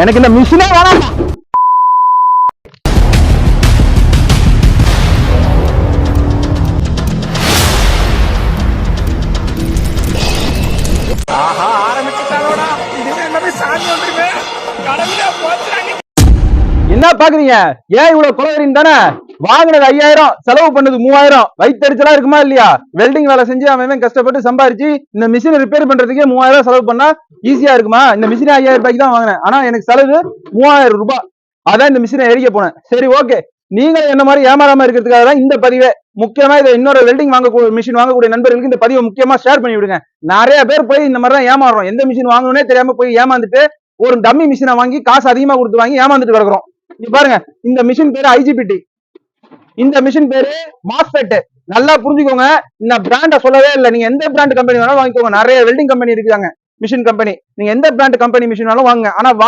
எனக்கு இந்த மிஷினே வேணாம். என்ன பாக்குறீங்க? ஏன் இவ்வளவு கொலவரின் தானே? வாங்கினது 5000, செலவு பண்ணது 3000. வயிற்றுச்சலா இருக்குமா இல்லையா? வெல்டிங் வேலை செஞ்சு அவன் கஷ்டப்பட்டு சம்பாரிச்சு இந்த மிஷினை ரிப்பேர் பண்றதுக்கே 3000 செலவு பண்ணா ஈஸியா இருக்குமா? இந்த மிஷினை 5000 ரூபாய்க்கு தான் வாங்கினேன். ஆனா எனக்கு செலவு 3000 ரூபாய். அதான் இந்த மிஷினை எரிக்க போனேன். சரி, ஓகே. நீங்களும் என்ன மாதிரி ஏமாறாம இருக்கிறதுக்காக தான் இந்த பதிவே. முக்கியமா இதை இன்னொரு வெல்டிங் மிஷின் வாங்கக்கூடிய நண்பர்களுக்கு இந்த பதிவை முக்கியமா ஷேர் பண்ணி விடுங்க. நிறைய பேர் போய் இந்த மாதிரி தான் ஏமாறுறோம். எந்த மிஷின் வாங்கணும்னே தெரியாம போய் ஏமாந்துட்டு ஒரு டம்மி மிஷினை வாங்கி காசு அதிகமா கொடுத்து வாங்கி ஏமாந்துட்டு கிடக்குறோம். இங்க பாருங்க, இந்த மிஷின் பேரு IGBT. இந்த மிஷின் பேரு மாஸ்பெட். நல்லா புரிஞ்சுக்கோங்க. இந்த பிராண்ட சொல்லவே இல்லை. நீங்க எந்த பிராண்ட் கம்பெனி வேணாலும் வாங்கிக்கோங்க. நிறைய வெல்டிங் கம்பெனி இருக்காங்க, மிஷின் கம்பெனி. நீங்க எந்த பிராண்ட் கம்பெனி மிஷின் வேணாலும் வாங்க. ஆனா